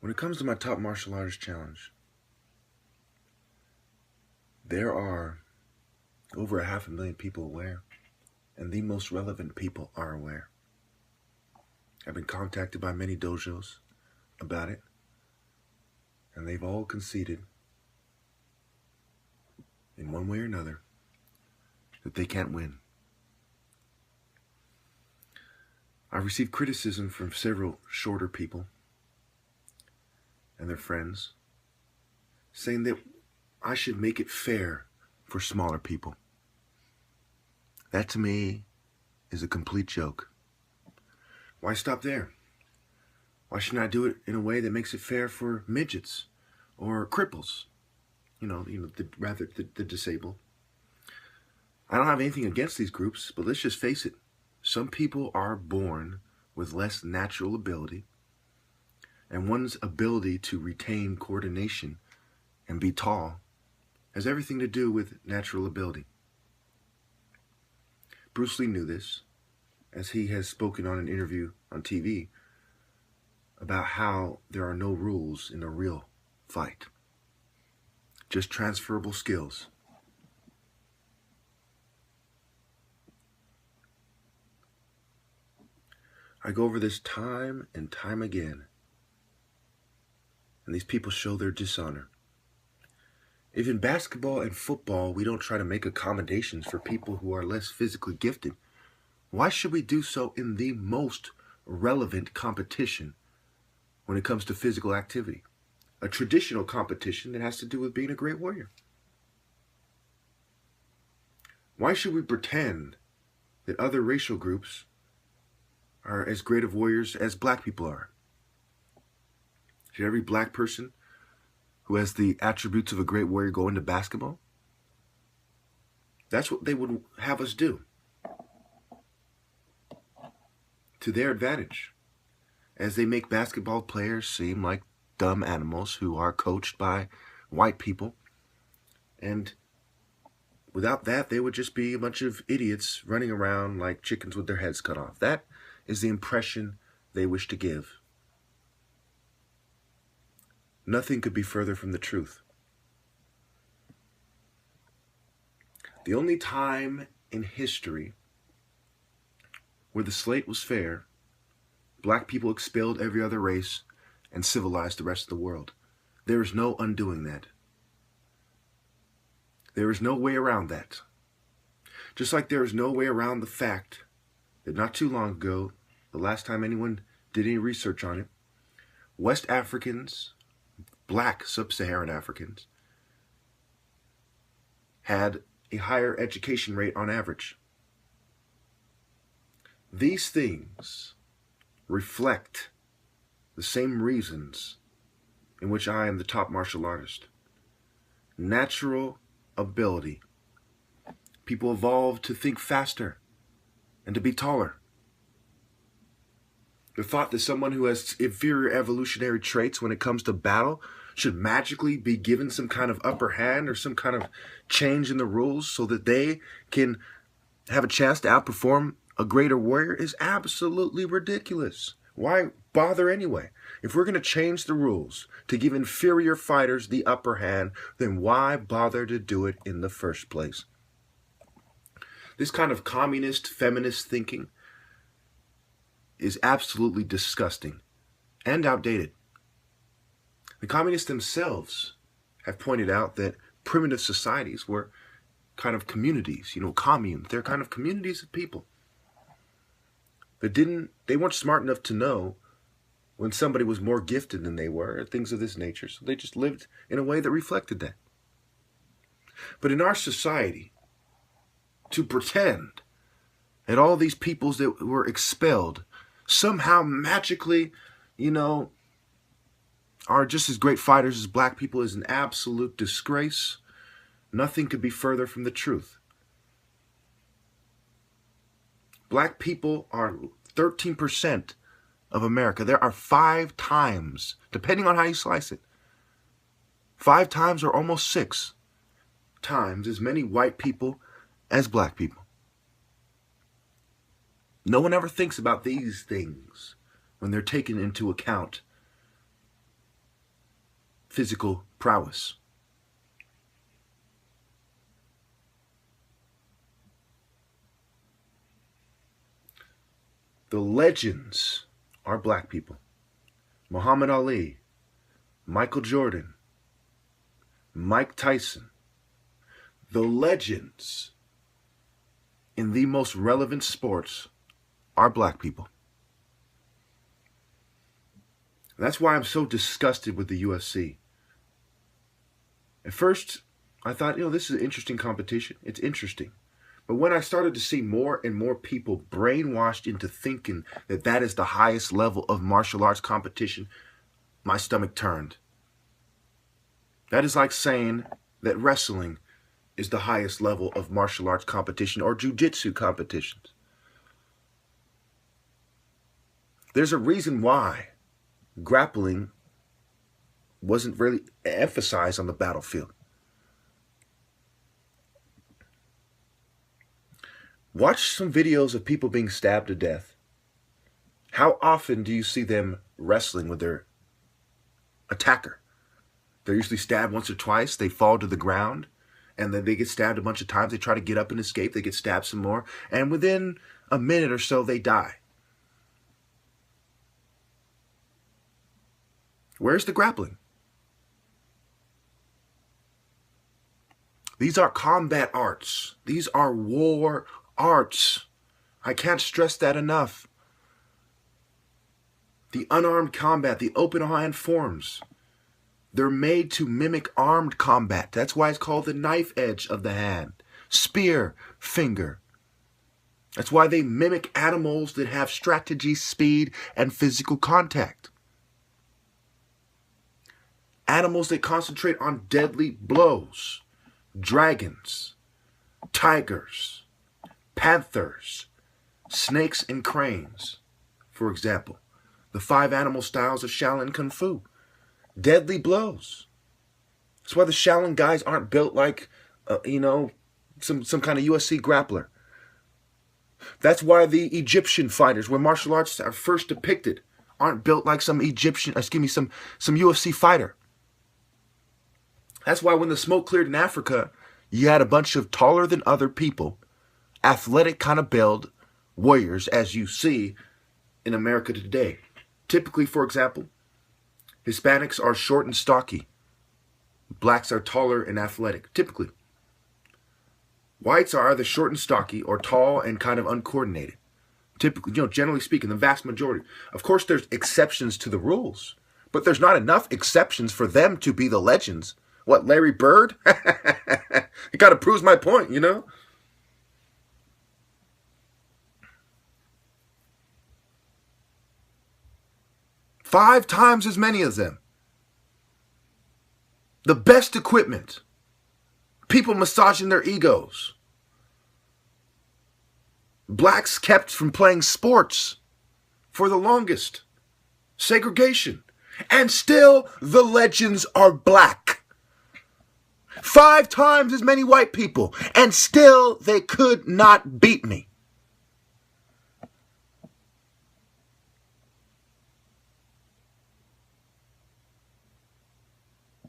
When it comes to my top martial artist challenge, there are over 500,000 people aware, and the most relevant people are aware. I've been contacted by many dojos about it, and they've all conceded in one way or another that they can't win. I've received criticism from several shorter people and their friends saying that I should make it fair for smaller people. That to me is a complete joke. Why stop there? Why shouldn't I do it in a way that makes it fair for midgets or cripples? The disabled. I don't have anything against these groups, but let's just face it. Some people are born with less natural ability, and one's ability to retain coordination and be tall has everything to do with natural ability. Bruce Lee knew this, as he has spoken on an interview on TV about how there are no rules in a real fight, just transferable skills. I go over this time and time again, and these people show their dishonor. If in basketball and football we don't try to make accommodations for people who are less physically gifted, why should we do so in the most relevant competition when it comes to physical activity? A traditional competition that has to do with being a great warrior. Why should we pretend that other racial groups are as great of warriors as black people are? Should every black person who has the attributes of a great warrior go into basketball? That's what they would have us do, to their advantage, as they make basketball players seem like dumb animals who are coached by white people. And without that, they would just be a bunch of idiots running around like chickens with their heads cut off. That is the impression they wish to give. Nothing could be further from the truth. The only time in history where the slate was fair, black people expelled every other race and civilized the rest of the world. There is no undoing that. There is no way around that. Just like there is no way around the fact that not too long ago, the last time anyone did any research on it, West Africans, black sub-Saharan Africans, had a higher education rate on average. These things reflect the same reasons in which I am the top martial artist. Natural ability. People evolved to think faster and to be taller. The thought that someone who has inferior evolutionary traits when it comes to battle should magically be given some kind of upper hand or some kind of change in the rules so that they can have a chance to outperform a greater warrior is absolutely ridiculous. Why bother anyway? If we're going to change the rules to give inferior fighters the upper hand, then why bother to do it in the first place? This kind of communist, feminist thinking is absolutely disgusting and outdated. The communists themselves have pointed out that primitive societies were kind of communities, communes. They're kind of communities of people. They weren't smart enough to know when somebody was more gifted than they were, things of this nature. So they just lived in a way that reflected that. But in our society, to pretend that all these peoples that were expelled somehow magically, are just as great fighters as black people is an absolute disgrace. Nothing could be further from the truth. Black people are 13% of America. There are 5 times, depending on how you slice it, 5 times or almost 6 times as many white people as black people. No one ever thinks about these things when they're taken into account physical prowess. The legends are black people. Muhammad Ali, Michael Jordan, Mike Tyson. The legends in the most relevant sports are black people. That's why I'm so disgusted with the UFC. At first, I thought, this is an interesting competition. It's interesting. But when I started to see more and more people brainwashed into thinking that that is the highest level of martial arts competition, my stomach turned. That is like saying that wrestling is the highest level of martial arts competition or jiu-jitsu competitions. There's a reason why grappling wasn't really emphasized on the battlefield. Watch some videos of people being stabbed to death. How often do you see them wrestling with their attacker? They're usually stabbed once or twice. They fall to the ground, and then they get stabbed a bunch of times. They try to get up and escape. They get stabbed some more, and within a minute or so, they die. Where's the grappling? These are combat arts. These are war arts. I can't stress that enough. The unarmed combat, the open hand forms, they're made to mimic armed combat. That's why it's called the knife edge of the hand, spear, finger. That's why they mimic animals that have strategy, speed, and physical contact. Animals that concentrate on deadly blows. Dragons, tigers, panthers, snakes, and cranes, for example. The 5 animal styles of Shaolin Kung Fu. Deadly blows. That's why the Shaolin guys aren't built like, some kind of UFC grappler. That's why the Egyptian fighters, where martial arts are first depicted, aren't built like some UFC fighter. That's why when the smoke cleared in Africa, you had a bunch of taller than other people, athletic kind of build warriors, as you see in America today. Typically, for example, Hispanics are short and stocky. Blacks are taller and athletic, typically. Whites are either short and stocky or tall and kind of uncoordinated. Typically, generally speaking, the vast majority. Of course, there's exceptions to the rules, but there's not enough exceptions for them to be the legends. What, Larry Bird? It kind of proves my point, Five times as many of them. The best equipment. People massaging their egos. Blacks kept from playing sports for the longest. Segregation. And still the legends are black. 5 times as many white people. And still they could not beat me.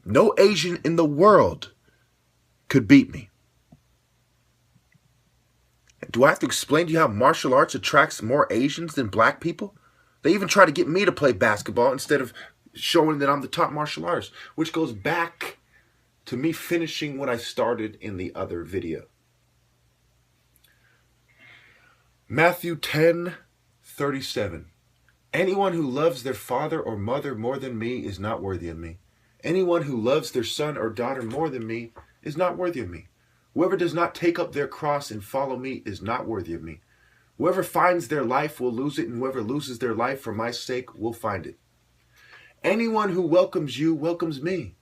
No Asian in the world could beat me. Do I have to explain to you how martial arts attracts more Asians than black people? They even try to get me to play basketball instead of showing that I'm the top martial artist, which goes back to me finishing what I started in the other video. Matthew 10:37. Anyone who loves their father or mother more than me is not worthy of me. Anyone who loves their son or daughter more than me is not worthy of me. Whoever does not take up their cross and follow me is not worthy of me. Whoever finds their life will lose it, and whoever loses their life for my sake will find it. Anyone who welcomes you welcomes me.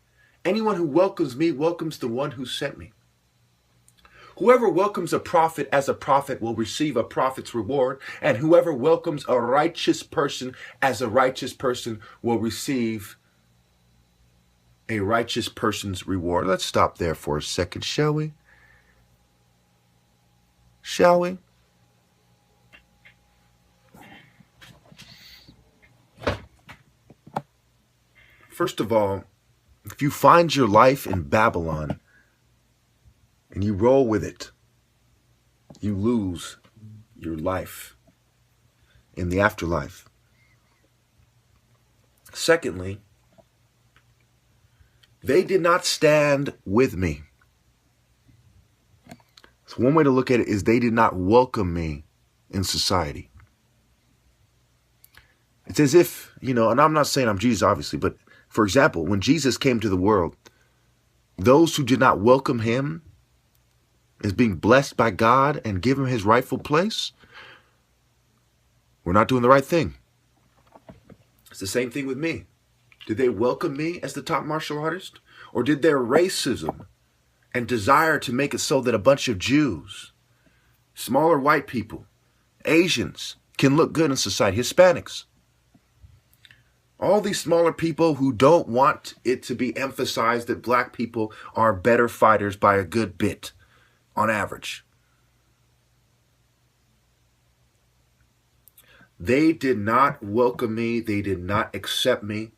Anyone who welcomes me welcomes the one who sent me. Whoever welcomes a prophet as a prophet will receive a prophet's reward, and whoever welcomes a righteous person as a righteous person will receive a righteous person's reward. Let's stop there for a second, shall we? Shall we? First of all, If you find your life in Babylon and you roll with it, you lose your life in the afterlife. Secondly, they did not stand with me. So one way to look at it is they did not welcome me in society. It's as if, and I'm not saying I'm Jesus, obviously, but for example, when Jesus came to the world, those who did not welcome him as being blessed by God and give him his rightful place, were not doing the right thing. It's the same thing with me. Did they welcome me as the top martial artist? Or did their racism and desire to make it so that a bunch of Jews, smaller white people, Asians can look good in society, Hispanics, all these smaller people who don't want it to be emphasized that black people are better fighters by a good bit on average. They did not welcome me. They did not accept me.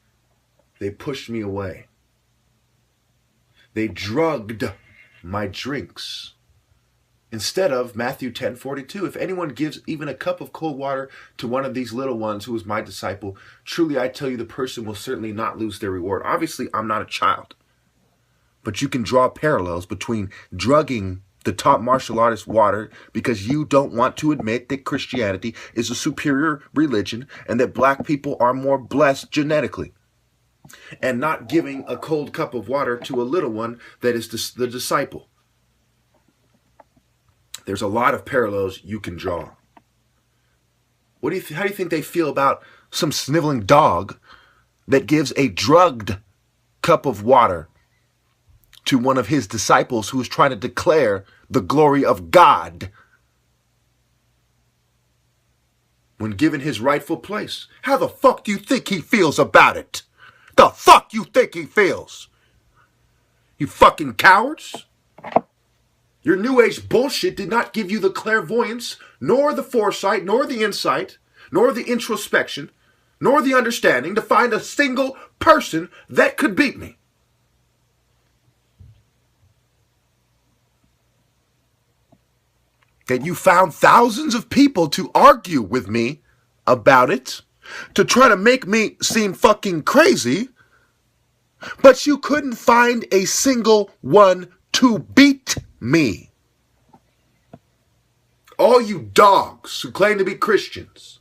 They pushed me away. They drugged my drinks. Instead of Matthew 10:42, if anyone gives even a cup of cold water to one of these little ones who is my disciple, truly I tell you the person will certainly not lose their reward. Obviously, I'm not a child. But you can draw parallels between drugging the top martial artist water because you don't want to admit that Christianity is a superior religion and that black people are more blessed genetically, and not giving a cold cup of water to a little one that is the disciple. There's a lot of parallels you can draw. How do you think they feel about some sniveling dog that gives a drugged cup of water to one of his disciples who is trying to declare the glory of God when given his rightful place? How the fuck do you think he feels about it? The fuck you think he feels? You fucking cowards. Your New Age bullshit did not give you the clairvoyance, nor the foresight, nor the insight, nor the introspection, nor the understanding to find a single person that could beat me. That you found thousands of people to argue with me about it, to try to make me seem fucking crazy, but you couldn't find a single one to beat me. All you dogs who claim to be Christians,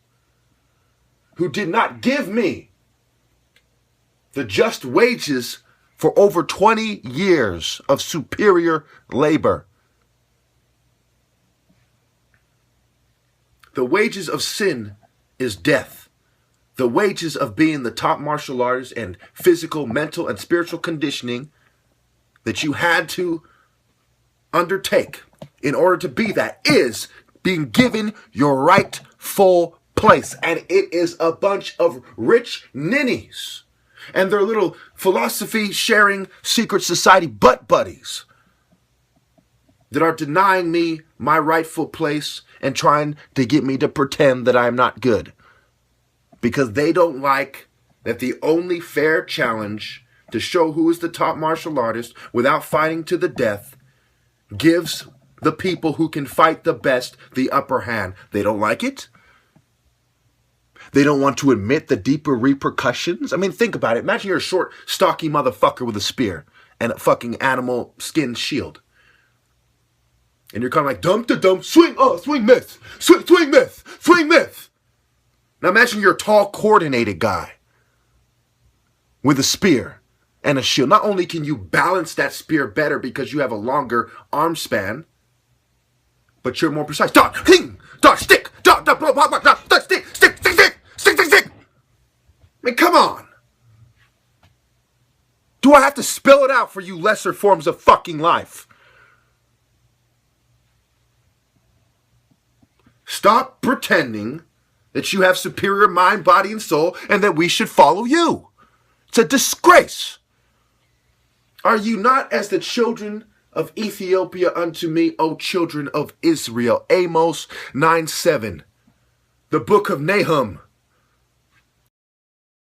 who did not give me the just wages for over 20 years of superior labor. The wages of sin is death. The wages of being the top martial artist and physical, mental, and spiritual conditioning that you had to undertake in order to be that is being given your rightful place. And it is a bunch of rich ninnies and their little philosophy sharing secret society butt buddies that are denying me my rightful place and trying to get me to pretend that I'm not good. Because they don't like that the only fair challenge to show who is the top martial artist without fighting to the death gives the people who can fight the best the upper hand. They don't like it. They don't want to admit the deeper repercussions. I mean, think about it. Imagine you're a short, stocky motherfucker with a spear and a fucking animal skin shield. And you're kind of like, dump to dump, swing, swing miss, swing miss, swing miss. Now imagine you're a tall, coordinated guy with a spear and a shield. Not only can you balance that spear better because you have a longer arm span, but you're more precise. Dot, hing, dot, stick, dot, dot, blah, blah, blah, dot, dot, stick, stick, stick, stick, stick, stick, stick. I mean, come on. Do I have to spell it out for you lesser forms of fucking life? Stop pretending that you have superior mind, body, and soul, and that we should follow you. It's a disgrace. Are you not as the children of Ethiopia unto me, O children of Israel? Amos 9:7. The book of Nahum